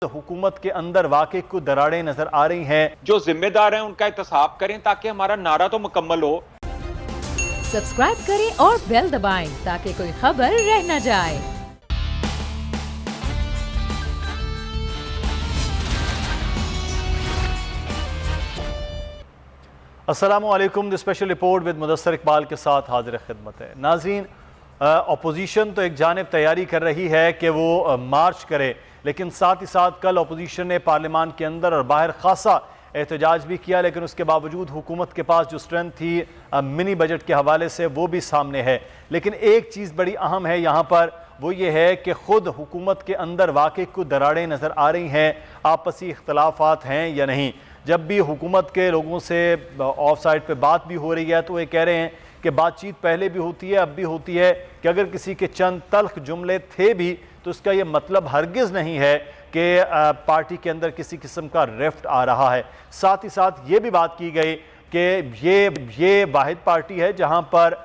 हुकूमत के अंदर वाकई कुछ दरारें नजर आ रही हैं। जो जिम्मेदार हैं उनका एहतसाब करें ताकि हमारा नारा तो मुकम्मल हो। सब्सक्राइब करें और बेल दबाएं ताकि कोई खबर रह न जाए। अस्सलामुअलैकुम। The special report with Mudassar Iqbal के साथ हाजिर खिदमत है। नाज़रीन, अपोजिशन तो एक जानिब तैयारी कर रही है कि वो मार्च करे, लेकिन साथ ही साथ कल अपोजिशन ने पार्लियामान के अंदर और बाहर खासा एहतजाज भी किया, लेकिन उसके बावजूद हुकूमत के पास जो स्ट्रेंथ थी मिनी बजट के हवाले से वो भी सामने है। लेकिन एक चीज़ बड़ी अहम है यहाँ पर, वो ये है कि ख़ुद हुकूमत के अंदर वाकई कुछ दरारें नज़र आ रही हैं, आपसी इख्तलाफात हैं या नहीं। जब भी हुकूमत के लोगों से ऑफ साइड पर बात भी हो रही है तो ये कह रहे हैं कि बातचीत पहले भी होती है, अब भी होती है, कि अगर किसी के चंद तल्ख जुमले थे भी तो उसका ये मतलब हरगिज़ नहीं है कि पार्टी के अंदर किसी किस्म का रिफ्ट आ रहा है। साथ ही साथ ये भी बात की गई कि ये वाहिद पार्टी है जहाँ पर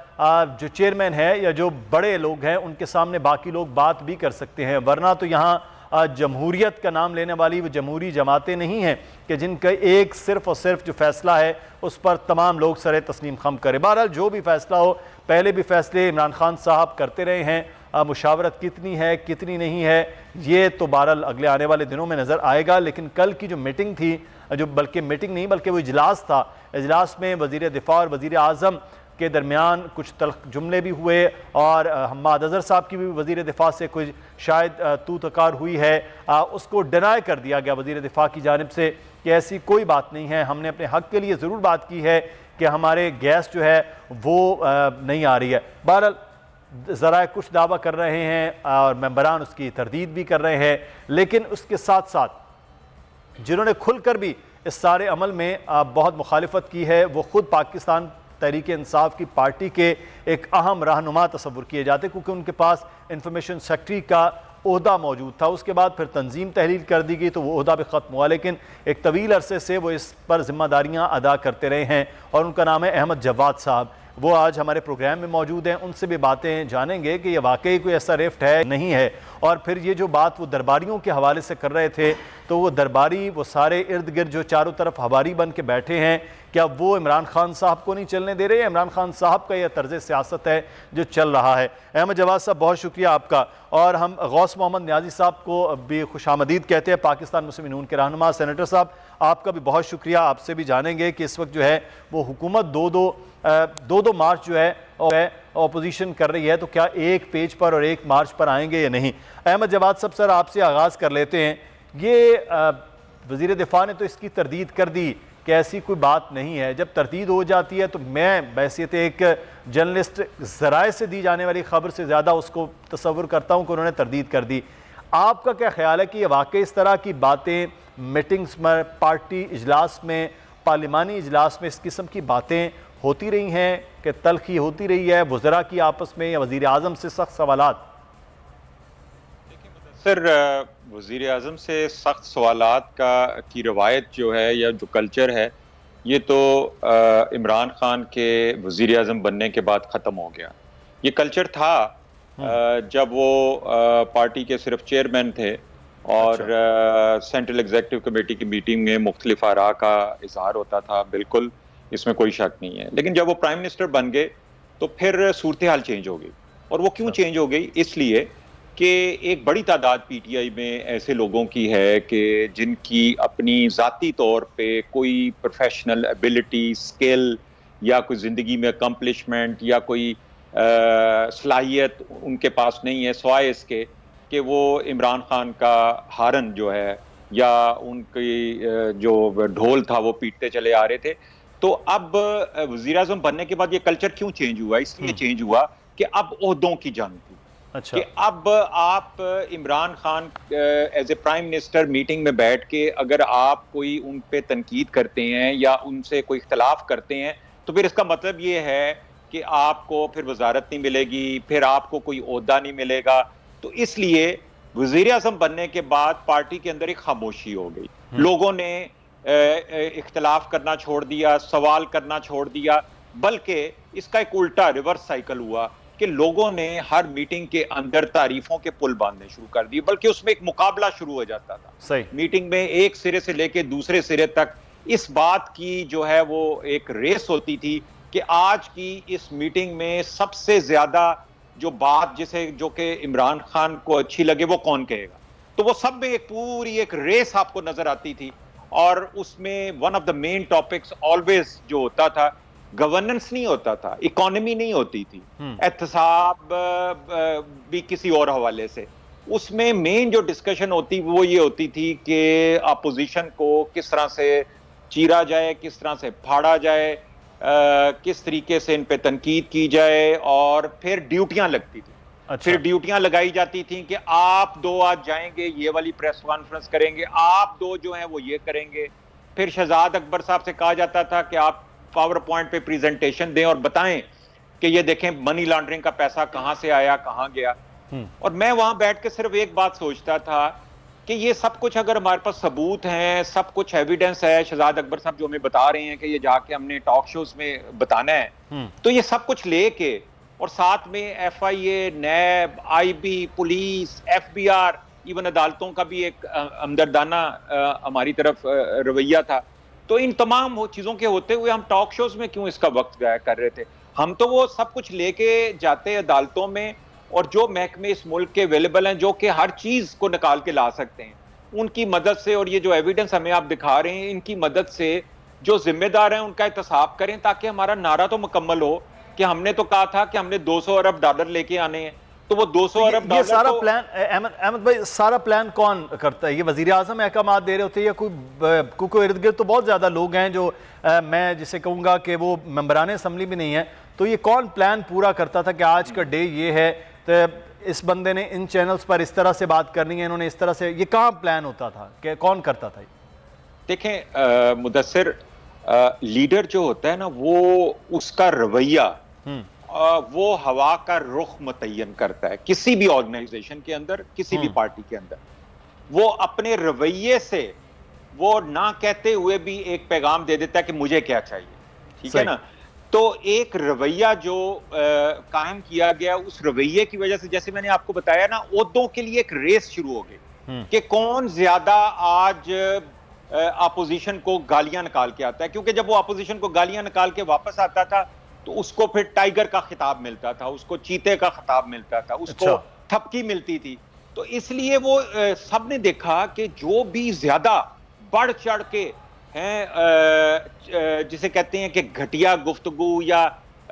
जो चेयरमैन है या जो बड़े लोग हैं उनके सामने बाकी लोग बात भी कर सकते हैं, वरना तो यहाँ जमहूरियत का नाम लेने वाली वो जमहूरी जमातें नहीं हैं कि जिनका एक सिर्फ़ और सिर्फ जो फ़ैसला है उस पर तमाम लोग सरे तस्लीम खम करें। बहरहाल जो भी फ़ैसला हो, पहले भी फ़ैसले इमरान खान साहब करते रहे हैं, मुशावरत कितनी है कितनी नहीं है ये तो बहरहाल अगले आने वाले दिनों में नज़र आएगा। लेकिन कल की जो मीटिंग थी, जो बल्कि मीटिंग नहीं बल्कि वो इजलास था, इजलास में वज़ीर दिफा और वज़ीर आज़म के दरमियान कुछ तल्ख जुमले भी हुए और हम्माद अज़हर साहब की भी वज़ीर दिफा से कुछ शायद तू तकार हुई है। उसको डिनाई कर दिया गया वज़ीर दिफा की जानिब से कि ऐसी कोई बात नहीं है, हमने अपने हक़ के लिए ज़रूर बात की है कि हमारे गैस जो है वो नहीं आ रही है। बहरहाल ज़रा कुछ दावा कर रहे हैं और मेंबरान उसकी तरदीद भी कर रहे हैं, लेकिन उसके साथ साथ जिन्होंने खुलकर भी इस सारे अमल में बहुत मुखालिफत की है वो ख़ुद पाकिस्तान तहरीक इंसाफ की पार्टी के एक अहम रहनुमा तस्वुर किए जाते, क्योंकि उनके पास इंफॉर्मेशन सेक्रेटरी का ओहदा मौजूद था। उसके बाद फिर तंजीम तहलील कर दी गई तो वो ओहदा भी ख़त्म हुआ, लेकिन एक तवील अरसे से वो इस पर जिम्मेदारियाँ अदा करते रहे हैं और उनका नाम है अहमद जवाद साहब। वो आज हमारे प्रोग्राम में मौजूद हैं, उनसे भी बातें जानेंगे कि ये वाकई कोई ऐसा रिफ्ट है नहीं है। और फिर ये जो बात वो दरबारियों के हवाले से कर रहे थे, तो वो दरबारी वो सारे इर्द गिर्द जो चारों तरफ हवारी बन के बैठे हैं, क्या वो इमरान खान साहब को नहीं चलने दे रहे हैं? इमरान खान साहब का यह तर्ज सियासत है जो चल रहा है। अहमद जवाद साहब बहुत शुक्रिया आपका, और हम गौस मोहम्मद न्याजी साहब को भी खुशामदीद कहते हैं, पाकिस्तान मुस्लिम नून के रहनुमा। सेनेटर साहब आपका भी बहुत शुक्रिया, आपसे भी जानेंगे कि इस वक्त जो है वो हुकूमत दो दो मार्च जो है अपोजिशन कर रही है, तो क्या एक पेज पर और एक मार्च पर आएंगे या नहीं? अहमद जवाद साहब सर आपसे आगाज़ कर लेते हैं। ये वज़ीर दिफा ने तो इसकी तरदीद कर दी कि ऐसी कोई बात नहीं है। जब तरदीद हो जाती है तो मैं बैसियत एक जर्नलिस्ट ज़राए से दी जाने वाली ख़बर से ज़्यादा उसको तसव्वुर करता हूँ कि उन्होंने तरदीद कर दी। आपका क्या ख्याल है कि ये वाकई इस तरह की बातें मीटिंग्स में, पार्टी इजलास में, पार्लिमानी इजलास में इस किस्म की बातें होती रही हैं कि तलखी होती रही है वज़रा की आपस में या वज़ीर आज़म से सख्त सवालात? सर, वज़ीर आज़म से सख्त सवालात की रवायत जो है या जो कल्चर है ये तो इमरान खान के वज़ीर आज़म बनने के बाद ख़त्म हो गया। ये कल्चर था जब वो पार्टी के सिर्फ चेयरमैन थे और सेंट्रल एग्जीक्यूटिव कमेटी की मीटिंग में मुख्तलिफ आरा का इजहार होता था, बिल्कुल इसमें कोई शक नहीं है। लेकिन जब वो प्राइम मिनिस्टर बन गए तो फिर सूरत हाल चेंज हो गई। और वो क्यों चेंज हो गई? इसलिए कि एक बड़ी तादाद पीटीआई में ऐसे लोगों की है कि जिनकी अपनी ज़ाती तौर पे कोई प्रोफेशनल एबिलिटी, स्किल या कोई ज़िंदगी में अकम्पलिशमेंट या कोई सलाहियत उनके पास नहीं है, सिवाय इसके कि वो इमरान खान का हारन जो है या उनकी जो ढोल था वो पीटते चले आ रहे थे। तो अब वज़ीर आज़म बनने के बाद ये कल्चर क्यों चेंज हुआ? इसलिए चेंज हुआ कि अब ओहदों की जंग थी। कि अब आप Imran Khan as a prime minister meeting में बैठ के अगर आप कोई उन पे तनकीद करते हैं या उनसे कोई इख्तलाफ करते हैं तो फिर इसका मतलब ये है कि आपको फिर वजारत नहीं मिलेगी, फिर आपको कोई ओहदा नहीं मिलेगा। तो इसलिए वज़ीर आज़म बनने के बाद पार्टी के अंदर एक खामोशी हो गई। लोगों ने इख्तलाफ करना छोड़ दिया, सवाल करना छोड़ दिया, बल्कि इसका एक उल्टा रिवर्स साइकिल हुआ कि लोगों ने हर मीटिंग के अंदर तारीफों के पुल बांधने शुरू कर दिए, बल्कि उसमें एक मुकाबला शुरू हो जाता था। सही। मीटिंग में एक सिरे से लेके दूसरे सिरे तक इस बात की जो है वो एक रेस होती थी कि आज की इस मीटिंग में सबसे ज्यादा जो बात जो कि इमरान खान को अच्छी लगे वो कौन कहेगा। तो वो सब में एक पूरी एक रेस आपको नजर आती थी, और उसमें one of the main topics always जो होता था, गवर्नेंस नहीं होता था, इकोनॉमी नहीं होती थी, एहतसाब भी किसी और हवाले से। उसमें मेन जो डिस्कशन होती वो ये होती थी कि अपोजिशन को किस तरह से चीरा जाए, किस तरह से फाड़ा जाए, किस तरीके से इन पे तनकीद की जाए, और फिर ड्यूटियां लगती थी। अच्छा। फिर ड्यूटियां लगाई जाती थी कि आप दो आज जाएंगे, ये वाली प्रेस कॉन्फ्रेंस करेंगे, आप दो जो हैं वो ये करेंगे। फिर शहजाद अकबर साहब से कहा जाता था कि आप पावर पॉइंट पे प्रेजेंटेशन दें और बताएं कि ये देखें मनी लॉन्ड्रिंग का पैसा कहां से आया, कहां गया। और मैं वहां बैठ के सिर्फ एक बात सोचता था कि ये सब कुछ अगर हमारे पास सबूत हैं, सब कुछ एविडेंस है, शहजाद अकबर साहब जो हमें बता रहे हैं कि ये जाके हमने टॉक शोज में बताना है, तो ये सब कुछ लेके और साथ में FIA, नैब, IB, पुलिस, FBR, इवन अदालतों का भी एक हमदर्दाना हमारी तरफ रवैया था। तो इन तमाम चीजों के होते हुए हम टॉक शोज में क्यों इसका वक्त जाया कर रहे थे? हम तो वो सब कुछ लेके जाते अदालतों में, और जो महकमे इस मुल्क के अवेलेबल हैं, जो कि हर चीज को निकाल के ला सकते हैं, उनकी मदद से, और ये जो एविडेंस हमें आप दिखा रहे हैं, इनकी मदद से जो जिम्मेदार हैं उनका एहतसाब करें, ताकि हमारा नारा तो मुकम्मल हो कि हमने तो कहा था कि हमने 200 अरब डॉलर लेके आने हैं, तो वो 200 अरब डॉलर। ये सारा प्लान अहमद भाई, सारा प्लान कौन करता है? ये वजीर आजम अहकाम दे रहे होते हैं, या कोई इर्द गिर्द तो बहुत ज्यादा लोग हैं जो मैं जिसे कहूंगा कि वो मेंबरान असम्बली भी नहीं है, तो ये कौन प्लान पूरा करता था कि आज का डे ये है, तो इस बंदे ने इन चैनल्स पर इस तरह से बात करनी है, इन्होंने इस तरह से, ये कहाँ प्लान होता था कि कौन करता था? देखें मुदस्सिर, लीडर जो होता है ना, वो उसका रवैया वो हवा का रुख मुतय्यन करता है किसी भी ऑर्गेनाइजेशन के अंदर, किसी भी पार्टी के अंदर। वो अपने रवैये से वो ना कहते हुए भी एक पैगाम दे देता है कि मुझे क्या चाहिए, ठीक है ना। तो एक रवैया जो कायम किया गया, उस रवैये की वजह से, जैसे मैंने आपको बताया ना, ओहदों के लिए एक रेस शुरू हो गई कि कौन ज्यादा आज अपोजिशन को गालियां निकाल के आता है, क्योंकि जब वो अपोजिशन को गालियां निकाल के वापस आता था तो उसको फिर टाइगर का खिताब मिलता था, उसको चीते का खिताब मिलता था, उसको थपकी मिलती थी। तो इसलिए वो सबने देखा कि जो भी ज्यादा बढ़ चढ़ के हैं, जिसे कहते हैं कि घटिया गुफ्तगू या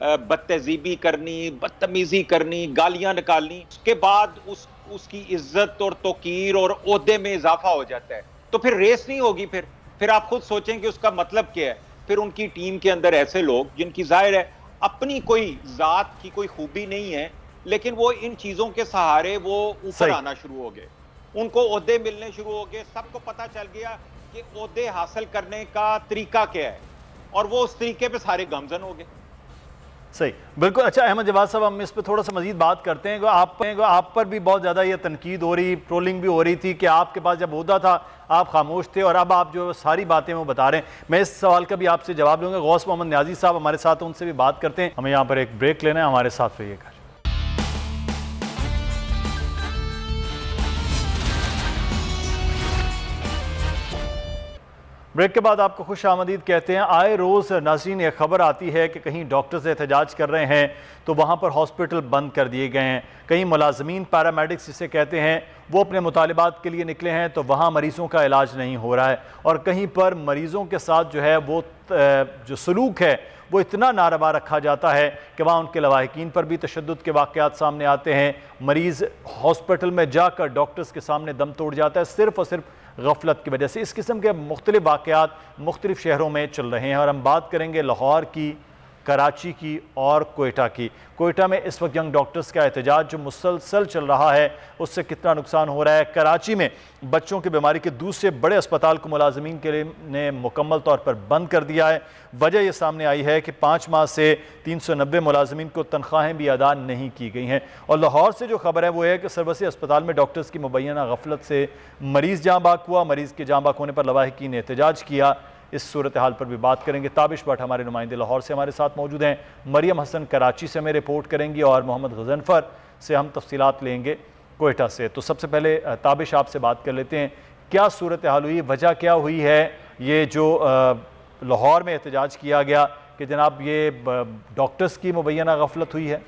बदतहजीबी करनी, बदतमीजी करनी, गालियां निकालनी, उसके बाद उसकी इज्जत और तौकीर और ओहदे में इजाफा हो जाता है, तो फिर रेस नहीं होगी। फिर आप खुद सोचें कि उसका मतलब क्या है। फिर उनकी टीम के अंदर ऐसे लोग जिनकी जाहिर है अपनी कोई जात की कोई खूबी नहीं है, लेकिन वो इन चीजों के सहारे वो ऊपर आना शुरू हो गए, उनको ओहदे मिलने शुरू हो गए, सबको पता चल गया कि ओहदे हासिल करने का तरीका क्या है, और वो उस तरीके पे सारे गमजन हो गए। सही, बिल्कुल। अच्छा अहमद जवाद साहब, हम इस पर थोड़ा सा मजीद बात करते हैं। आप पर भी बहुत ज़्यादा ये तनकीद हो रही, ट्रोलिंग भी हो रही थी कि आपके पास जब होता था आप खामोश थे, और अब आप जो सारी बातें वो बता रहे हैं। मैं इस सवाल का भी आपसे जवाब दूंगा। गौस मोहम्मद न्याजी साहब हमारे साथ हैं, उनसे भी बात करते हैं। हमें यहाँ पर एक ब्रेक लेना है, हमारे साथ रहिएगा। ब्रेक के बाद आपको खुश आमदीद कहते हैं। आए रोज़ नाज़रीन ये खबर आती है कि कहीं डॉक्टर्स एहतजाज कर रहे हैं तो वहाँ पर हॉस्पिटल बंद कर दिए गए हैं। कहीं मुलाजमीन पैरामेडिक्स जिसे कहते हैं वो अपने मुतालिबात के लिए निकले हैं तो वहाँ मरीज़ों का इलाज नहीं हो रहा है, और कहीं पर मरीज़ों के साथ जो है वो जो सलूक है वो इतना नारवा रखा जाता है कि वहाँ उनके लवाहिकीन पर भी तशद्दुद के वाक़यात सामने आते हैं। मरीज़ हॉस्पिटल में जाकर डॉक्टर्स के सामने दम तोड़ जाता है सिर्फ़ और सिर्फ गफलत की वजह से। इस किस्म के मुख्तलिफ वाक़यात मुख्तलिफ शहरों में चल रहे हैं, और हम बात करेंगे लाहौर की, कराची की और कोयटा की। कोयटा में इस वक्त यंग डॉक्टर्स का एहतजाज जो मुसलसल चल रहा है उससे कितना नुकसान हो रहा है। कराची में बच्चों की बीमारी के दूसरे बड़े अस्पताल को मुलाजमीन के लिए ने मुकम्मल तौर पर बंद कर दिया है। वजह यह सामने आई है कि 5 माह से 390 मुलाजमीन को तनख्वाहें भी अदा नहीं की गई हैं। और लाहौर से जो खबर है वो है कि सरवसी अस्पताल में डॉक्टर्स की मुबैना गफलत से मरीज़ जाँ बाक हुआ। मरीज़ के जाँ बाक होने पर लवाहिकीन ने एहतजाज किया। इस सूरत हाल पर भी बात करेंगे। ताबिश भट्ट हमारे नुमाइंदे लाहौर से हमारे साथ मौजूद हैं, मरियम हसन कराची से हमें रिपोर्ट करेंगी और मोहम्मद गजनफर से हम तफसीलात लेंगे कोयटा से। तो सबसे पहले ताबिश आपसे बात कर लेते हैं, क्या सूरत हाल हुई, वजह क्या हुई है ये जो लाहौर में एहतजाज किया गया कि जनाब ये डॉक्टर्स की मुबैना गफलत हुई है?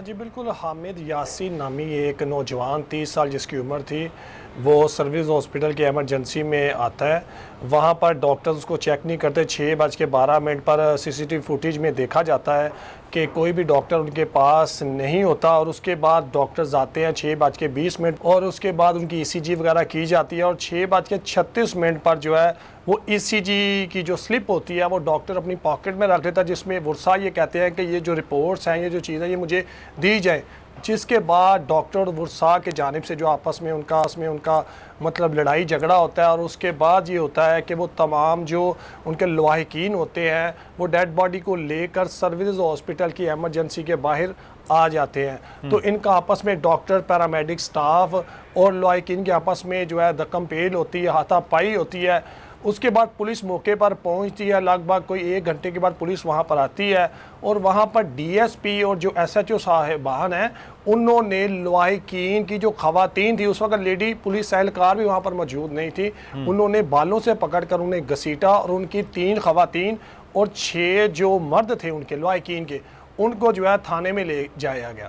जी बिल्कुल, हामिद यासीन नामी एक नौजवान 30 साल जिसकी उम्र थी, वो सर्विस हॉस्पिटल की एमरजेंसी में आता है। वहाँ पर डॉक्टर्स उसको चेक नहीं करते। 6:12 पर सीसीटीवी फुटेज में देखा जाता है कि कोई भी डॉक्टर उनके पास नहीं होता और उसके बाद डॉक्टर्स आते हैं 6:20 और उसके बाद उनकी ईसीजी वगैरह की जाती है और 6:36 पर जो है वो ईसीजी की जो स्लिप होती है वो डॉक्टर अपनी पॉकेट में रख लेता है, जिसमें वर्षा ये कहते हैं कि ये जो रिपोर्ट्स हैं, ये जो चीज़ें ये मुझे दी जाए। जिसके बाद डॉक्टर और वर्षा के जानिब से जो आपस में उनका मतलब लड़ाई झगड़ा होता है और उसके बाद ये होता है कि वो तमाम जो उनके लवाहिकीन होते हैं वो डेड बॉडी को लेकर सर्विस हॉस्पिटल की एमरजेंसी के बाहर आ जाते हैं। तो इनका आपस में डॉक्टर, पैरामेडिक स्टाफ और लवाहिकीन के आपस में जो है दक्कम पेल होती है, हाथापाई होती है। उसके बाद पुलिस मौके पर पहुंचती है, लगभग कोई 1 घंटे के बाद पुलिस वहां पर आती है और वहां पर डीएसपी और जो एसएचओ साहिबान हैं उन्होंने लवाहिकीन की जो खवातीन थी, उस वक्त लेडी पुलिस एहलकार भी वहां पर मौजूद नहीं थी, उन्होंने बालों से पकड़कर उन्हें घसीटा और उनकी 3 खवातीन और 6 जो मर्द थे उनके लवाहिकीन के, उनको जो है थाने में ले जाया गया।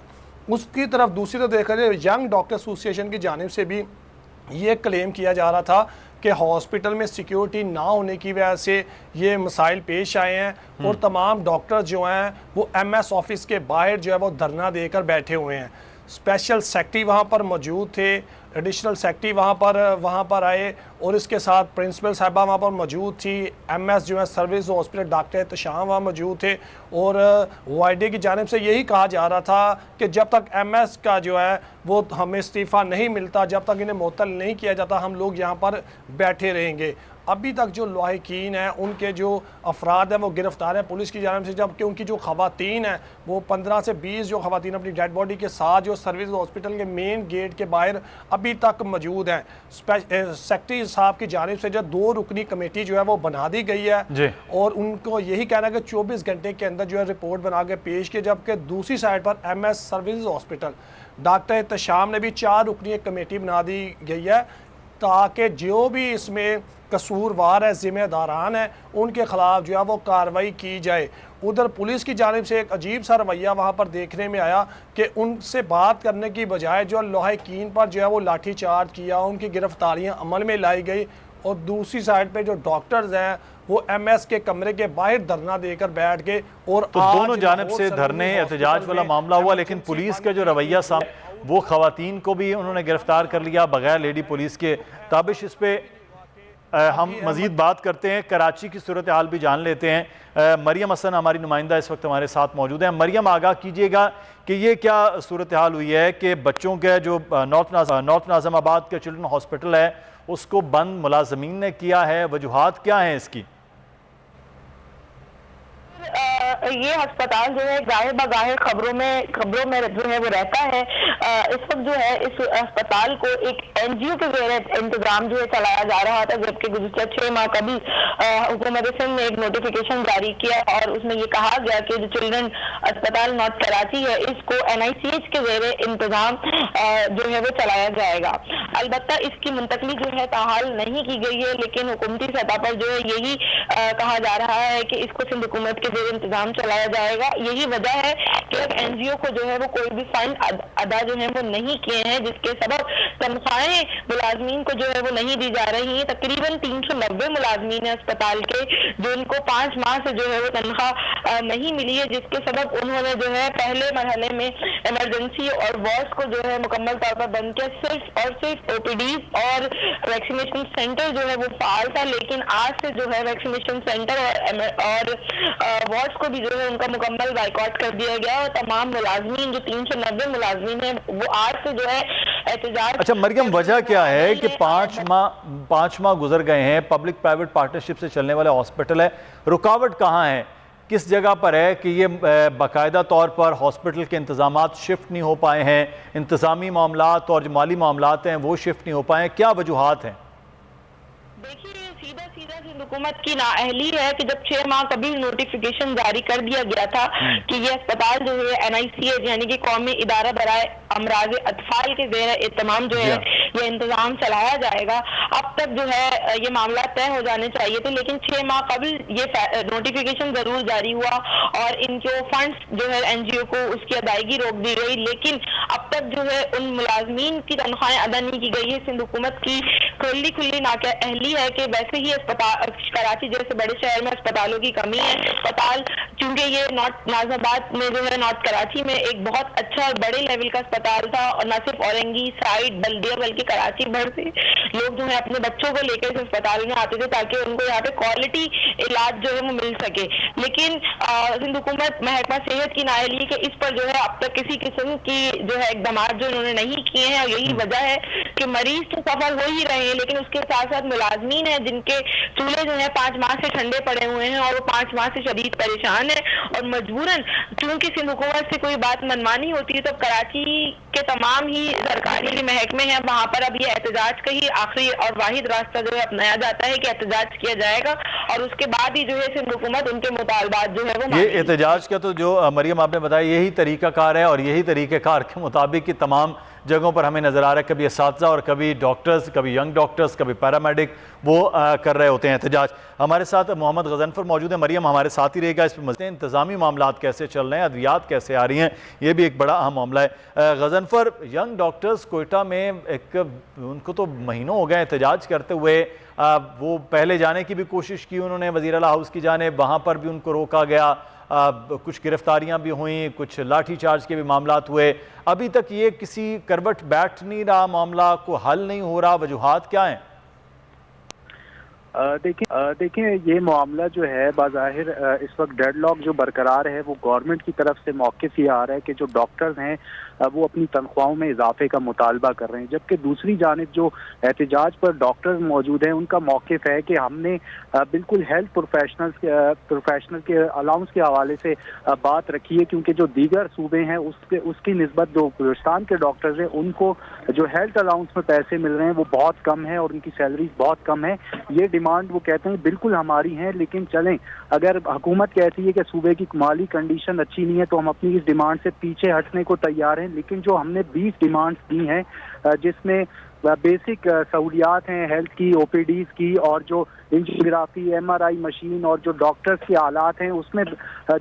उसकी तरफ दूसरी तरफ देखा जाए, यंग डॉक्टर एसोसिएशन की जानिब से भी ये क्लेम किया जा रहा था कि हॉस्पिटल में सिक्योरिटी ना होने की वजह से ये मसाइल पेश आए हैं और तमाम डॉक्टर जो हैं वो एमएस ऑफिस के बाहर जो है वो धरना देकर बैठे हुए हैं। स्पेशल सेक्रेटरी वहाँ पर मौजूद थे, एडिशनल सेक्रेटरी वहाँ पर आए और इसके साथ प्रिंसिपल साहिबा वहाँ पर मौजूद थी। एमएस जो है सर्विस हॉस्पिटल डॉक्टर एहतशाम वहाँ मौजूद थे और वाईडी की जानिब से यही कहा जा रहा था कि जब तक एमएस का जो है वो हमें इस्तीफ़ा नहीं मिलता, जब तक इन्हें मुअत्तल नहीं किया जाता, हम लोग यहाँ पर बैठे रहेंगे। अभी तक जो लवाहिकीन हैं उनके जो अफराद हैं वो गिरफ्तार हैं पुलिस की जानिब से, जबकि उनकी जो खवातीन हैं वो 15 से 20 जो खवातीन अपनी डेड बॉडी के साथ जो सर्विस हॉस्पिटल के मेन गेट के बाहर अभी तक मौजूद हैं। सेक्रेटरी साहब की जानिब से जो 2 रुकनी कमेटी जो है वो बना दी गई है और उनको यही कहना है कि 24 घंटे के अंदर जो है रिपोर्ट बना के पेश की, जबकि दूसरी साइड पर MS service hospital doctor Ehtesham ने भी 4 रुकनी कमेटी बना दी गई है ताकि जो भी इसमें कसूरवार है, जिम्मेदारान है, उनके खिलाफ जो है वो कार्रवाई की जाए। उधर पुलिस की जानिब से एक अजीब सा रवैया वहाँ पर देखने में आया कि उनसे बात करने की बजाय जो लवाहिकीन पर जो है वो लाठी चार्ज किया, उनकी गिरफ्तारियाँ अमल में लाई गई और दूसरी साइड पे जो डॉक्टर्स हैं वो एमएस के कमरे के बाहर धरना देकर बैठ गए। और तो दोनों जानिब से धरने एहतजाज वाला मामला हुआ, लेकिन पुलिस का जो रवैया वो खवातीन को भी उन्होंने गिरफ्तार कर लिया बगैर लेडी पुलिस के। ताबिश इस पे हम मजीद बात करते हैं, कराची की सूरत हाल भी जान लेते हैं। मरियम हसन हमारी नुमाइंदा इस वक्त हमारे साथ मौजूद है। मरियम, आगाह कीजिएगा कि ये क्या सूरत हाल हुई है कि बच्चों के जो नॉर्थ नाज़िमाबाद के चिल्ड्रन हॉस्पिटल है उसको बंद मुलाजमीन ने किया है, वजूहात क्या हैं इसकी? ये अस्पताल जो है गाहे बगाहे खबरों में जो है वो रहता है। इस वक्त जो है इस अस्पताल को एक एनजीओ के जरिए इंतजाम जो है चलाया जा रहा था, जबकि गुज़िश्ता 6 माह का भी हुकूमत सिंध ने एक नोटिफिकेशन जारी किया और उसमें ये कहा गया कि जो चिल्ड्रन अस्पताल नॉर्थ कराची है इसको एनआईसीएच के जरिए इंतजाम जो है वो चलाया जाएगा। अलबत्ता इसकी मुंतकली जो है ताहाल नहीं की गई है, लेकिन हुकूमती सतह पर जो है यही कहा जा रहा है कि इसको सिंध हुकूमत के जरिए इंतजाम चलाया जाएगा। यही वजह है कि अब एनजीओ को जो है वो कोई भी फाइन अदा जो है वो नहीं किए हैं, जिसके सबब तनख्वाहें मुलाजमीन को जो है वो नहीं दी जा रही हैं। तकरीबन 390 मुलाजमीन है अस्पताल के जिनको 5 माह से जो है वो तनख्वाह नहीं मिली है, जिसके सबब उन्होंने जो है पहले मरहले में इमरजेंसी और वार्ड्स को जो है मुकम्मल तौर पर बंद किया। सिर्फ ओपीडी और वैक्सीनेशन सेंटर जो है वो फाल था, लेकिन आज से जो है वैक्सीनेशन सेंटर और वार्ड्स को भी जो है उनका मुकम्मल बाइकआउट कर दिया गया और तमाम मुलाजमीन जो 390 मुलाजमीन है वो आज से जो है एहतजाज। अच्छा मरियम, वजह क्या है कि 5 माह गुजर गए हैं, पब्लिक प्राइवेट पार्टनरशिप से चलने वाला हॉस्पिटल है, रुकावट कहाँ है किस जगह पर है कि ये बाकायदा तौर पर हॉस्पिटल के इंतजामात शिफ्ट नहीं हो पाए हैं, इंतज़ामी मामलात और जो माली मामलात हैं वो शिफ्ट नहीं हो पाए हैं, क्या वजूहात हैं? देखिए सीधा सीधा सिंध हुकूमत की नाअहली है कि जब 6 माह कभी नोटिफिकेशन जारी कर दिया गया था कि ये अस्पताल जो है NICH यानी कि कौमी इदारा बराए अमराज अतफाल के ज़ेर एहतमाम जो है ये इंतजाम चलाया जाएगा। अब तक जो है ये मामला तय हो जाने चाहिए थे, लेकिन 6 माह कबल ये नोटिफिकेशन जरूर जारी हुआ और इनके फंड्स जो है NGO को उसकी अदायगी रोक दी गई, लेकिन अब तक जो है उन मुलाजमीन की तनख्वाहें अदा नहीं की गई है। सिंध हुकूमत की खुली नाअहली है कि वैसे ही अस्पताल कराची जैसे बड़े शहर में अस्पतालों की कमी है। अस्पताल चूंकि ये नॉर्थ नाजिबाद में जो है नॉर्थ कराची में एक बहुत अच्छा और बड़े लेवल का अस्पताल था और न सिर्फ औरंगी साइड बल्दिया बल्कि कराची भर से लोग जो है अपने बच्चों को लेकर इस अस्पताल में आते थे ताकि उनको यहाँ पे क्वालिटी इलाज जो है वो मिल सके। लेकिन सिंध हुकूमत महकमा सेहत की नाअहली के इस पर जो है अब तक किसी किस्म की जो है इकदाम जो इन्होंने नहीं किए हैं और यही वजह है कि मरीज तो सफर हो ही रहे हैं, लेकिन उसके साथ साथ मुलाजमीन है जिनके चूल्हे जो है 5 माह से ठंडे पड़े हुए हैं और वो 5 माह से शदीद परेशान है और मजबूरन क्योंकि सिंध हुकूमत से कोई बात मनमानी होती है तो कराची के तमाम ही सरकारी महकमे हैं वहाँ पर अब ये एहतजाज का ही आखिरी और वाहिद रास्ता जो है अपनाया जाता है कि एहतजाज किया जाएगा और उसके बाद ही जो है सिंध हुकूमत उनके मुतालबात जो है वो ये एहतजाज का तो जो मरियम आपने बताया यही तरीकाकार है और यही तरीक़ाकार के मुताबिक ही तमाम जगहों पर हमें नज़र आ रहा है, कभी इसातिज़ा और कभी डॉक्टर्स, कभी यंग डॉक्टर्स, कभी पैरामेडिक वो कर रहे होते हैं एहतजाज। हमारे साथ मोहम्मद गज़नफ़र मौजूद है। मरियम हमारे साथ ही रहेगा, इस पर मसले इंतज़ामी मामलात कैसे चल रहे हैं, अद्वियात कैसे आ रही हैं, ये भी एक बड़ा अहम मामला है। गज़नफ़र, यंग डॉक्टर्स कोयटा में एक उनको तो महीनों हो गए एहतजाज करते हुए, वो पहले जाने की भी कोशिश की उन्होंने वज़ीर आला हाउस की जानिब, वहाँ पर भी उनको रोका गया, कुछ गिरफ्तारियां भी हुई, कुछ लाठी चार्ज के भी मामलात हुए। अभी तक ये किसी करवट बैठ नहीं रहा, मामला को हल नहीं हो रहा, वजूहात क्या हैं? देखिए ये मामला जो है बाज़ाहिर इस वक्त डेडलॉक जो बरकरार है वो गवर्नमेंट की तरफ से मौक़िफ़ ये आ रहा है कि जो डॉक्टर्स हैं वो अपनी तनख्वाहों में इजाफे का मुतालबा कर रहे हैं, जबकि दूसरी जानिब जो एहतजाज पर डॉक्टर्स मौजूद हैं उनका मौक़िफ़ है कि हमने बिल्कुल हेल्थ प्रोफेशनल के अलाउंस के हवाले से बात रखी है, क्योंकि जो दीगर सूबे हैं उसकी निस्बत जो बलूचिस्तान के डॉक्टर्स हैं उनको जो हेल्थ अलाउंस में पैसे मिल रहे हैं वो बहुत कम है और उनकी सैलरीज बहुत कम है। ये डिमांड वो कहते हैं बिल्कुल हमारी है, लेकिन चलें अगर हुकूमत कहती है कि सूबे की माली कंडीशन अच्छी नहीं है तो हम अपनी इस डिमांड से पीछे हटने को तैयार हैं, लेकिन जो हमने 20 डिमांड्स दी हैं जिसमें बेसिक सहूलियात हैं हेल्थ की, OPDs की और जो एंजियोग्राफी, MRI मशीन और जो डॉक्टर्स के आलात हैं उसमें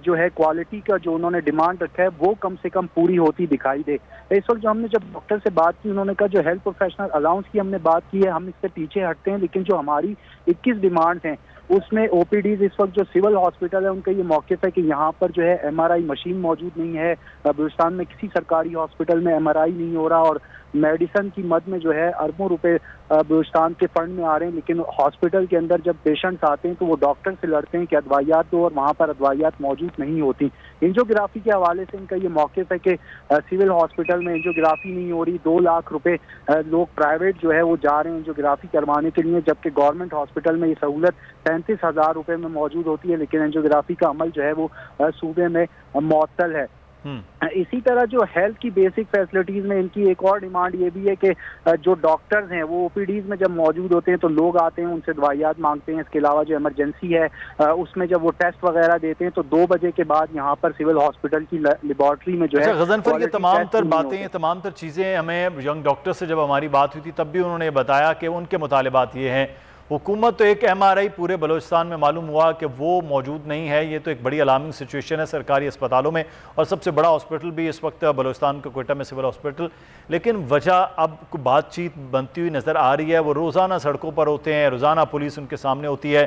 जो है क्वालिटी का जो उन्होंने डिमांड रखा है वो कम से कम पूरी होती दिखाई दे। इस वक्त जो हमने जब डॉक्टर से बात की उन्होंने कहा जो हेल्थ प्रोफेशनल अलाउंस की हमने बात की है हम इससे पीछे हटते हैं, लेकिन जो हमारी 21 डिमांड्स हैं उसमें OPDs इस वक्त जो सिविल हॉस्पिटल है उनका ये मौक़िफ़ है कि यहाँ पर जो है MRI मशीन मौजूद नहीं है, बलूचिस्तान में किसी सरकारी हॉस्पिटल में MRI नहीं हो रहा और मेडिसन की मद में जो है अरबों रुपए बलूचिस्तान के फंड में आ रहे हैं, लेकिन हॉस्पिटल के अंदर जब पेशेंट्स आते हैं तो वो डॉक्टर से लड़ते हैं कि अदवाइयात दो और वहाँ पर अदवाइयात मौजूद नहीं होती। एंजियोग्राफी के हवाले से इनका ये मौक़िफ़ है कि सिविल हॉस्पिटल में एंजियोग्राफी नहीं हो रही, 2 लाख रुपए लोग प्राइवेट जो है वो जा रहे हैं एंजियोग्राफी करवाने के लिए, जबकि गवर्नमेंट हॉस्पिटल में ये सहूलत 35,000 रुपए में मौजूद होती है, लेकिन एंजियोग्राफी का अमल जो है वो सूबे में मुअत्तल है। इसी तरह जो हेल्थ की बेसिक फैसिलिटीज में इनकी एक और डिमांड ये भी है कि जो डॉक्टर्स हैं वो OPDs में जब मौजूद होते हैं तो लोग आते हैं उनसे दवाइयात मांगते हैं, इसके अलावा जो इमरजेंसी है उसमें जब वो टेस्ट वगैरह देते हैं तो 2 बजे के बाद यहाँ पर सिविल हॉस्पिटल की लेबॉर्ट्री में जो है गज़नफ़र, ये तमाम तर बातें, तमाम तर चीज़ें हमें यंग डॉक्टर से जब हमारी बात हुई थी तब भी उन्होंने बताया कि उनके मुतालिबात ये हैं। हुकूमत तो एक MRI पूरे बलूचिस्तान में मालूम हुआ कि वो मौजूद नहीं है, ये तो एक बड़ी अलार्मिंग सिचुएशन है सरकारी अस्पतालों में और सबसे बड़ा हॉस्पिटल भी इस वक्त बलूचिस्तान के कोयटा में सिविल हॉस्पिटल। लेकिन वजह अब बातचीत बनती हुई नज़र आ रही है, वो रोज़ाना सड़कों पर होते हैं, रोज़ाना पुलिस उनके सामने होती है,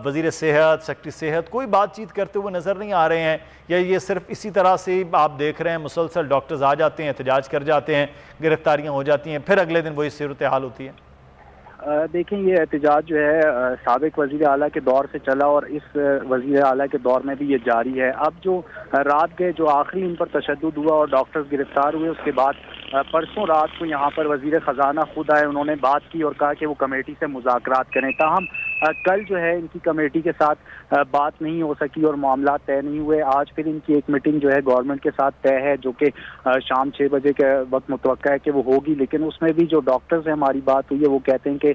वज़ीर सेहत, सेक्रेटरी सेहत कोई बातचीत करते हुए नज़र नहीं आ रहे हैं, या ये सिर्फ इसी तरह से आप देख रहे हैं मुसलसल डॉक्टर्स आ जाते हैं, एहतजाज कर जाते हैं, गिरफ्तारियाँ हो जाती हैं, फिर अगले दिन वही सूरत हाल होती है? देखें ये एहतजाज जो है साबिक वज़ीर आला के दौर से चला और इस वज़ीर आला के दौर में भी ये जारी है। अब जो रात गए जो आखिरी इन पर तशद्दुद हुआ और डॉक्टर्स गिरफ्तार हुए उसके बाद परसों रात को यहाँ पर वज़ीर ख़जाना खुद आए, उन्होंने बात की और कहा कि वो कमेटी से मुज़ाकरात करें। ताहम कल जो है इनकी कमेटी के साथ बात नहीं हो सकी और मामला तय नहीं हुए। आज फिर इनकी एक मीटिंग जो है गवर्नमेंट के साथ तय है, जो कि शाम 6 बजे के वक्त मुतवक्का है कि वो होगी। लेकिन उसमें भी जो डॉक्टर्स हैं, हमारी बात हुई है, वो कहते हैं कि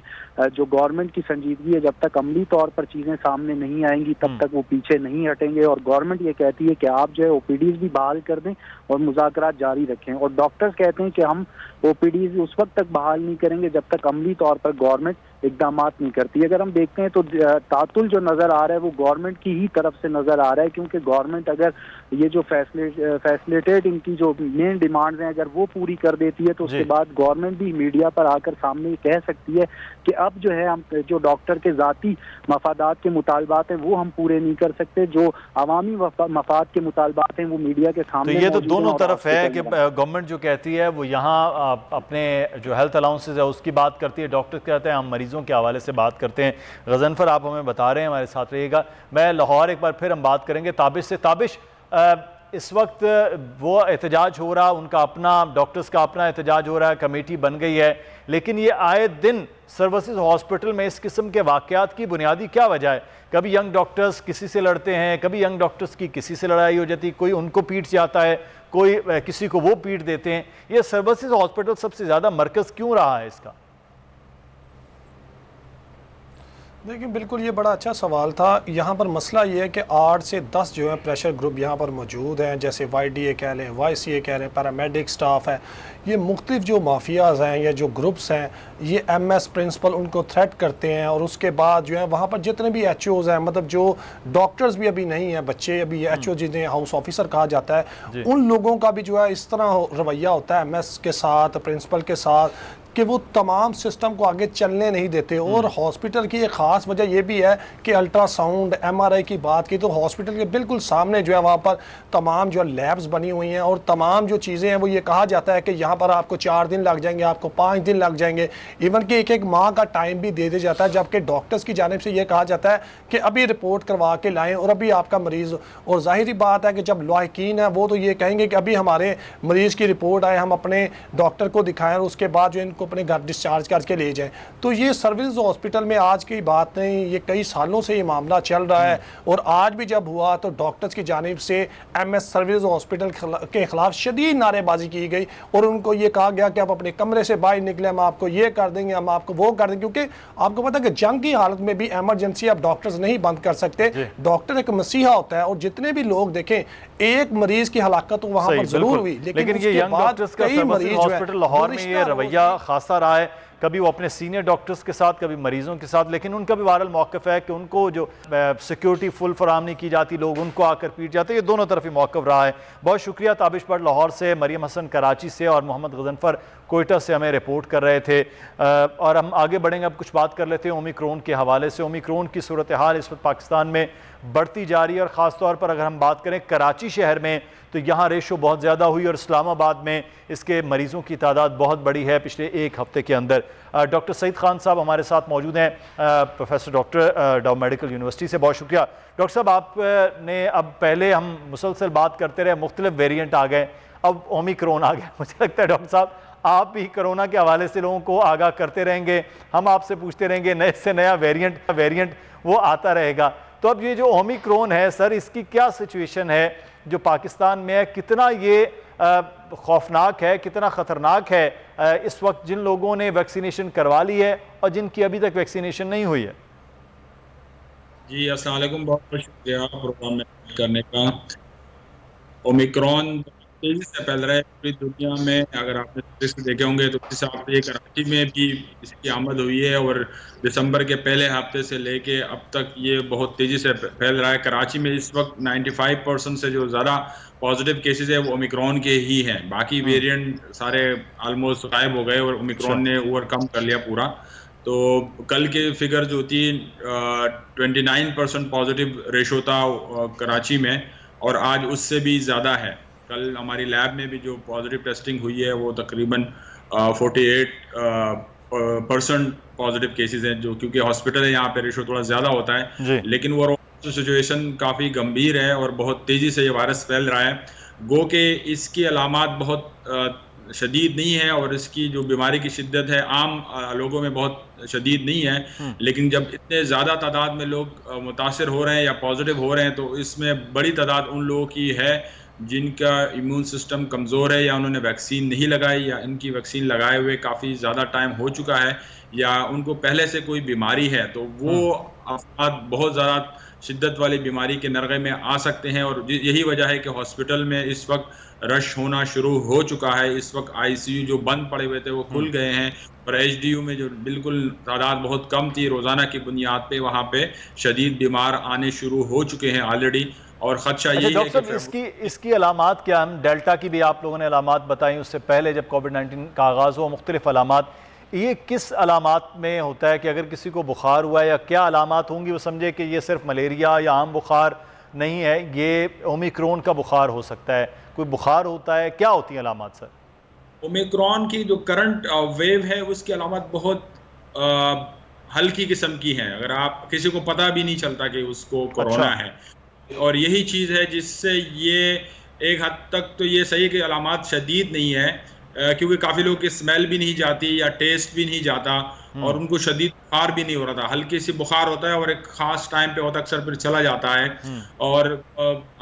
जो गवर्नमेंट की संजीदगी है, जब तक अमली तौर पर चीज़ें सामने नहीं आएंगी तब तक वो पीछे नहीं हटेंगे। और गवर्नमेंट ये कहती है कि आप जो है ओपीडीज भी बहाल कर दें और मुज़ाकरात जारी रखें। और डॉक्टर्स कहते हैं कि हम ओपीडीज उस वक्त तक बहाल नहीं करेंगे जब तक अमली तौर पर गवर्नमेंट इकदाम नहीं करती। अगर हम देखते हैं तो तातुल जो नज़र आ रहा है वो गवर्नमेंट की ही तरफ से नज़र आ रहा है, क्योंकि गवर्नमेंट अगर ये जो फैसिलिटेट इनकी जो मेन डिमांड्स हैं अगर वो पूरी कर देती है तो उसके बाद गवर्नमेंट भी मीडिया पर आकर सामने ये कह सकती है कि अब जो है हम जो डॉक्टर के ज़ाती मफादात के मुतालबात हैं वो हम पूरे नहीं कर सकते, जो अवामी मफाद के मुतालबात हैं वो मीडिया के सामने। तो ये तो दोनों तरफ है कि गवर्नमेंट जो कहती है वो यहाँ अपने जो हेल्थ अलाउंसेज है उसकी बात करती है, डॉक्टर कहते हैं हम मरीजों के हवाले से बात करते हैं। गजनफर आप हमें बता रहे हैं, हमारे साथ रहिएगा। मैं लाहौर एक बार फिर हम बात करेंगे ताबिश से। ताबिश, इस वक्त वो एहतजाज हो रहा, उनका अपना डॉक्टर्स का अपना एहतजाज हो रहा है, कमेटी बन गई है, लेकिन ये आए दिन सर्विसेज हॉस्पिटल में इस किस्म के वाक़यात की बुनियादी क्या वजह है? कभी यंग डॉक्टर्स किसी से लड़ते हैं, कभी यंग डॉक्टर्स की किसी से लड़ाई हो जाती है, कोई उनको पीट जाता है, कोई किसी को वो पीट देते हैं। ये सर्विसेज हॉस्पिटल सबसे ज़्यादा मरकज़ क्यों रहा है इसका? देखिए, बिल्कुल ये बड़ा अच्छा सवाल था। यहाँ पर मसला ये है कि 8 से 10 जो है प्रेशर ग्रुप यहाँ पर मौजूद हैं, जैसे YDA कह लें, YCA कह लें, पैरामेडिक स्टाफ है। ये मुख्तलिफ जो माफियाज़ हैं या जो ग्रुप्स हैं, ये MS प्रिंसिपल उनको थ्रेट करते हैं। और उसके बाद जो है वहाँ पर जितने भी HOs हैं, मतलब जो डॉक्टर्स भी अभी नहीं हैं, बच्चे अभी HO जिन्हें हाउस ऑफिसर कहा जाता है, उन लोगों का भी जो है इस तरह रवैया होता है MS के साथ, प्रिंसिपल के साथ, कि वो तमाम सिस्टम को आगे चलने नहीं देते। और हॉस्पिटल की एक ख़ास वजह यह भी है कि अल्ट्रासाउंड MRI की बात की तो हॉस्पिटल के बिल्कुल सामने जो है वहाँ पर तमाम जो लैब्स बनी हुई हैं और तमाम जो चीज़ें हैं वो ये कहा जाता है कि यहाँ पर आपको 4 दिन लग जाएंगे, आपको 5 दिन लग जाएंगे, इवन कि एक माह का टाइम भी दे दिया जाता है। जबकि डॉक्टर्स की जानिब से ये कहा जाता है कि अभी रिपोर्ट करवा के लाएँ और अभी आपका मरीज़, और ज़ाहिरी बात है कि जब लाहिकीन है वो तो ये कहेंगे कि अभी हमारे मरीज़ की रिपोर्ट आए, हम अपने डॉक्टर को दिखाएं और उसके बाद जो इनको अपने घर डिस्चार्ज करके ले जाएं। तो ये सर्विस हॉस्पिटल में आज की बात नहीं, ये कई सालों से ये मामला चल रहा है। और आज भी जब हुआ तो डॉक्टर्स की जानिब से MS सर्विस हॉस्पिटल के खिलाफ शदीद नारेबाजी की गई और उनको ये कहा गया कि आप अपने कमरे से बाहर निकले, हम आपको ये कर देंगे, हम आपको वो कर देंगे। क्योंकि आपको पता है कि जंग की हालत में भी एमरजेंसी आप डॉक्टर्स नहीं बंद कर सकते। डॉक्टर एक मसीहा होता है और जितने भी लोग देखें, एक मरीज की हलाकत तो वहां पर जरूर हुई, लेकिन ये यंग डॉक्टर्स का सर्विस हॉस्पिटल लाहौर में ये रवैया खासा रहा है, कभी वो अपने सीनियर डॉक्टर्स के साथ, कभी मरीजों के साथ। लेकिन उनका भी बहरहाल मौक़िफ़ है कि उनको जो सिक्योरिटी फुल फराहम नहीं की जाती, लोग उनको आकर पीट जाते, ये दोनों तरफ ही मौक़िफ़ रहा है। बहुत शुक्रिया ताबिश भट्ट लाहौर से, मरियम हसन कराची से और मोहम्मद गजनफर कोयटा से हमें रिपोर्ट कर रहे थे। और हम आगे बढ़ेंगे, अब कुछ बात कर लेते हैं ओमिक्रॉन के हवाले से। ओमिक्रॉन की सूरत हाल इस वक्त पाकिस्तान में बढ़ती जा रही है और ख़ास तौर पर अगर हम बात करें कराची शहर में तो यहाँ रेशो बहुत ज़्यादा हुई और इस्लामाबाद में इसके मरीज़ों की तादाद बहुत बड़ी है पिछले एक हफ़्ते के अंदर। डॉक्टर सईद खान साहब हमारे साथ मौजूद हैं, प्रोफेसर डॉक्टर डाउ मेडिकल यूनिवर्सिटी से। बहुत शुक्रिया डॉक्टर साहब, आपने अब पहले हम मुसलसल बात करते रहे, मुख्तलिफ वेरिएंट आ गए, अब ओमिक्रॉन आ गया। मुझे लगता है डॉक्टर साहब आप भी कोरोना के हवाले से लोगों को आगाह करते रहेंगे, हम आपसे पूछते रहेंगे, नए से नया वेरिएंट वो आता रहेगा। तो अब ये जो ओमिक्रॉन है सर, इसकी क्या सिचुएशन है जो पाकिस्तान में है, कितना ये खौफनाक है, कितना ख़तरनाक है इस वक्त जिन लोगों ने वैक्सीनेशन करवा ली है और जिनकी अभी तक वैक्सीनेशन नहीं हुई है? जी अस्सलाम वालेकुम, बहुत बहुत शुक्रिया प्रोग्राम में करने का। ओमिक्रॉन तेजी से फैल रहा है पूरी दुनिया में। अगर आपने देखे होंगे तो इस हफ्ते कराची में भी इसकी आमद हुई है और दिसंबर के पहले हफ्ते से लेके अब तक ये बहुत तेज़ी से फैल रहा है। कराची में इस वक्त 95% से जो ज़्यादा पॉजिटिव केसेस है वो ओमिक्रॉन के ही हैं, बाकी वेरिएंट सारे आलमोस्ट गायब हो गए और ओमिक्रॉन ने ओवरकम कर लिया पूरा। तो कल के फिगर जो थी 29% पॉजिटिव रेशो था कराची में और आज उससे भी ज़्यादा है। कल हमारी लैब में भी जो पॉजिटिव टेस्टिंग हुई है वो तकरीबन 48% पॉजिटिव केसेस हैं, जो क्योंकि हॉस्पिटल है यहाँ पे रेशो थोड़ा ज़्यादा होता है, लेकिन वो सिचुएशन काफ़ी गंभीर है और बहुत तेज़ी से ये वायरस फैल रहा है। गो के इसकी अलामात बहुत शदीद नहीं है और इसकी जो बीमारी की शिद्दत है आम लोगों में बहुत शदीद नहीं है, लेकिन जब इतने ज़्यादा तादाद में लोग मुतासिर हो रहे हैं या पॉजिटिव हो रहे हैं तो इसमें बड़ी तादाद उन लोगों की है जिनका इम्यून सिस्टम कमज़ोर है या उन्होंने वैक्सीन नहीं लगाई या इनकी वैक्सीन लगाए हुए काफ़ी ज़्यादा टाइम हो चुका है या उनको पहले से कोई बीमारी है, तो वो अफराद बहुत ज़्यादा शिद्दत वाली बीमारी के नरगे में आ सकते हैं। और यही वजह है कि हॉस्पिटल में इस वक्त रश होना शुरू हो चुका है। इस वक्त आईसीयू जो बंद पड़े हुए थे वो खुल गए हैं और एचडीयू में जो बिल्कुल तादाद बहुत कम थी रोज़ाना की बुनियाद पे वहाँ पे शदीद बीमार आने शुरू हो चुके हैं ऑलरेडी। और खदशा यही है कि इसकी अलामात क्या, हम डेल्टा की भी आप लोगों ने अलामात बताई, उससे पहले जब कोविड-19 का आगाज़ हुआ मुख्तलिफ अलामात, ये किस अलामात में होता है कि अगर किसी को बुखार हुआ है या क्या अलामात होंगी वो समझे कि ये सिर्फ मलेरिया या आम बुखार नहीं है, ये ओमिक्रॉन का बुखार हो सकता है, कोई बुखार होता है, क्या होती है अलामात सर? ओमिक्रॉन की जो करंट वेव है उसकी अलामत बहुत हल्की किस्म की है, अगर आप किसी को पता भी नहीं चलता कि उसको कोरोना है। और यही चीज़ है जिससे ये एक हद तक तो ये सही कि अलामत शदीद नहीं है, क्योंकि काफ़ी लोगों की स्मेल भी नहीं जाती या टेस्ट भी नहीं जाता और उनको शदीद बुखार भी नहीं हो रहा था, हल्की सी बुखार होता है और एक ख़ास टाइम पे होता है, अक्सर फिर चला जाता है और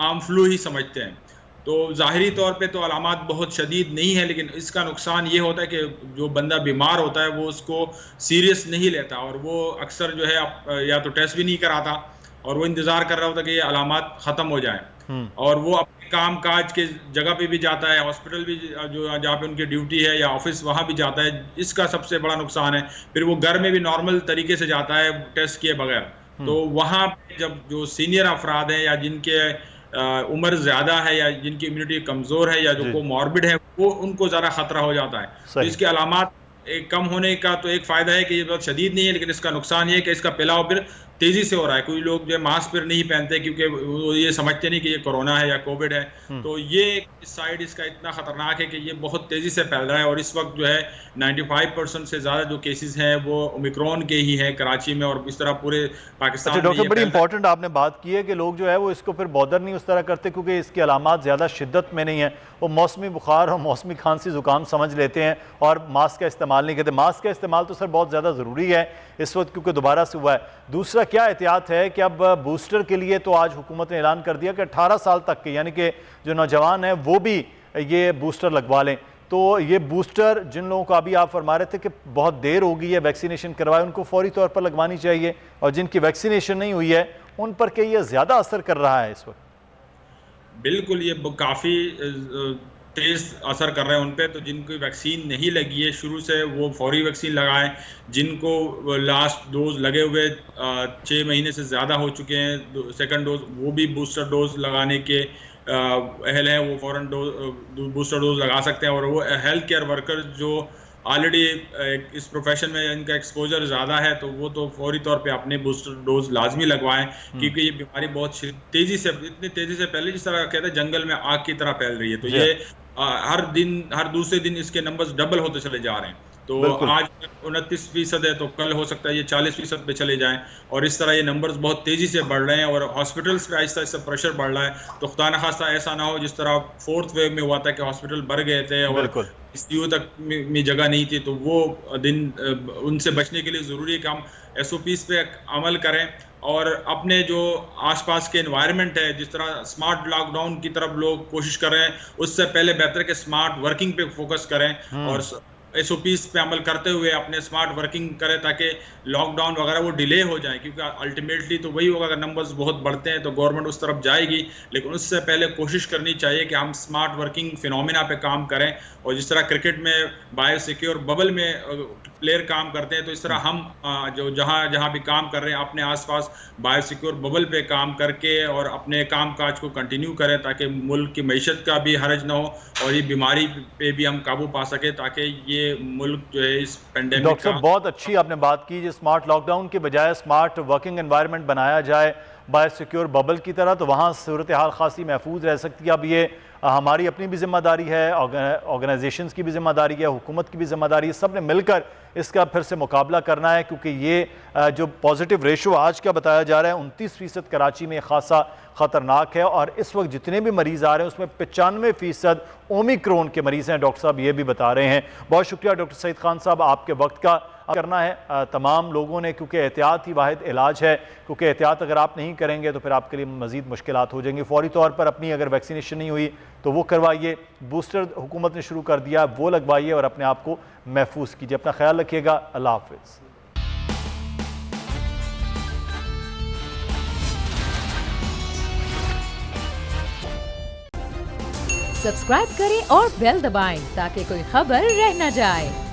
आम फ्लू ही समझते हैं। तो ज़ाहिरी तौर पे तो अलामत बहुत शदीद नहीं है, लेकिन इसका नुकसान ये होता है कि जो बंदा बीमार होता है वो उसको सीरियस नहीं लेता और वो अक्सर जो है या तो टेस्ट भी नहीं कराता और वो इंतज़ार कर रहा होता कि ये अलामत ख़त्म हो जाए और वो अपने काम काज के जगह पे भी जाता है, हॉस्पिटल भी जो जहाँ पे उनकी ड्यूटी है या ऑफिस वहाँ भी जाता है। इसका सबसे बड़ा नुकसान है। फिर वो घर में भी नॉर्मल तरीके से जाता है टेस्ट किए बगैर, तो वहाँ पे जब जो सीनियर अफराद हैं या जिनके उम्र ज़्यादा है या जिनकी इम्यूनिटी कमज़ोर है या जो कोमॉर्बिड है वो उनको ज़रा ख़तरा हो जाता है। तो इसके अलामत कम होने का तो एक फ़ायदा है कि ये बहुत शदीद नहीं है, लेकिन इसका नुकसान ये है कि इसका फैलाव फिर तेजी से हो रहा है। कोई लोग जो मास्क फिर नहीं पहनते क्योंकि वो ये समझते नहीं कि ये कोरोना है या कोविड है, तो ये साइड इसका इतना खतरनाक है कि ये बहुत तेजी से फैल रहा है। और इस वक्त जो है 95% से ज़्यादा जो केसेस हैं वो ओमिक्रॉन के ही हैं कराची में और इस तरह पूरे पाकिस्तान में। डॉक्टर, बड़ी इंपॉर्टेंट आपने बात की है कि लोग जो है वो इसको फिर बॉदर नहीं उस तरह करते क्योंकि इसकी अलामत ज़्यादा शिद्दत में नहीं है, वो मौसमी बुखार और मौसमी खांसी ज़ुकाम समझ लेते हैं और मास्क का इस्तेमाल नहीं करते। मास्क का इस्तेमाल तो सर बहुत ज़्यादा ज़रूरी है इस वक्त क्योंकि दोबारा से हुआ है। दूसरा क्या एहतियात है कि अब बूस्टर के लिए तो आज हुकूमत ने ऐलान कर दिया कि 18 साल तक के यानी कि जो नौजवान हैं वो भी ये बूस्टर लगवा लें। तो ये बूस्टर जिन लोगों को अभी आप फरमा रहे थे कि बहुत देर हो गई है वैक्सीनेशन करवाए, उनको फौरी तौर पर लगवानी चाहिए और जिनकी वैक्सीनेशन नहीं हुई है उन पर क्या ये ज़्यादा असर कर रहा है इस वक्त? बिल्कुल, ये काफ़ी तेज़ असर कर रहे हैं उन पे। तो जिनको वैक्सीन नहीं लगी है शुरू से वो फौरी वैक्सीन लगाएं, जिनको लास्ट डोज लगे हुए 6 महीने से ज़्यादा हो चुके हैं सेकंड डोज वो भी बूस्टर डोज लगाने के अहल हैं, वो फ़ौरन बूस्टर डोज लगा सकते हैं। और वो हेल्थ केयर वर्कर जो ऑलरेडी इस प्रोफेशन में इनका एक्सपोजर ज़्यादा है तो वो तो फौरी तौर पे अपने बूस्टर डोज लाजमी लगवाएं, क्योंकि ये बीमारी बहुत तेज़ी से इतनी तेज़ी से फैल रही है जिस तरह कहते हैं जंगल में आग की तरह फैल रही है। तो ये हर दूसरे दिन इसके नंबर्स डबल होते चले जा रहे हैं। तो आज 29% है तो कल हो सकता है ये 40% पे चले जाएं और इस तरह ये नंबर्स बहुत तेज़ी से बढ़ रहे हैं और हॉस्पिटल्स पे आहिस्ता आहिस्ता प्रेशर बढ़ रहा है। तो खुदा न खास्ता ऐसा ना हो जिस तरह 4th वेव में हुआ था कि हॉस्पिटल भर गए थे और ICU तक में जगह नहीं थी, तो वो दिन उनसे बचने के लिए ज़रूरी है कि हम SOPs पे अमल करें और अपने जो आसपास के एनवायरनमेंट है जिस तरह स्मार्ट लॉकडाउन की तरफ लोग कोशिश कर रहे हैं उससे पहले बेहतर कि स्मार्ट वर्किंग पे फोकस करें और SOPs पे अमल करते हुए अपने स्मार्ट वर्किंग करें ताकि लॉकडाउन वगैरह वो डिले हो जाए, क्योंकि अल्टीमेटली तो वही होगा अगर नंबर्स बहुत बढ़ते हैं तो गवर्नमेंट उस तरफ जाएगी, लेकिन उससे पहले कोशिश करनी चाहिए कि हम स्मार्ट वर्किंग फिनोमिना पे काम करें। और जिस तरह क्रिकेट में बायोसिक्योर बबल में प्लेयर काम करते हैं तो इस तरह हम जो जहाँ भी काम कर रहे हैं अपने आसपास बायोसिक्योर बबल पे काम करके और अपने काम काज को कंटिन्यू करें ताकि मुल्क की मईशत का भी हर्ज ना हो और ये बीमारी पे भी हम काबू पा सके ताकि ये मुल्क जो है इस पेंडेमिक। डॉक्टर साहब बहुत अच्छी आपने बात की, स्मार्ट लॉकडाउन के बजाय स्मार्ट वर्किंग एनवायरनमेंट बनाया जाए बायोसिक्योर बबल की तरह, तो वहाँ सूरत हाल खासी महफूज रह सकती है। अब ये हमारी अपनी भी ज़िम्मेदारी है, ऑर्गेनाइजेशंस की भी ज़िम्मेदारी है, हुकूमत की भी ज़िम्मेदारी है, सब ने मिलकर इसका फिर से मुकाबला करना है, क्योंकि ये जो पॉजिटिव रेशो आज का बताया जा रहा है 29% कराची में खासा ख़तरनाक है। और इस वक्त जितने भी मरीज़ आ रहे हैं उसमें 95% ओमिक्रॉन के मरीज़ हैं। डॉक्टर साहब ये भी बता रहे हैं। बहुत शुक्रिया डॉक्टर सईद खान साहब, आपके वक्त का करना है तमाम लोगों ने, क्योंकि एहतियात ही वाहिद इलाज है, क्योंकि एहतियात अगर आप नहीं करेंगे तो फिर आपके लिए मज़ीद मुश्किलात हो जाएंगी। फौरी तौर पर अपनी अगर वैक्सीनेशन नहीं हुई तो वो करवाइए, बूस्टर हुकूमत ने शुरू कर दिया वो लगवाइए और अपने आप को महफूज कीजिए। अपना ख्याल रखिएगा। अल्लाह हाफिज़। सब्सक्राइब करें और बेल दबाएं ताकि कोई खबर रह न जाए।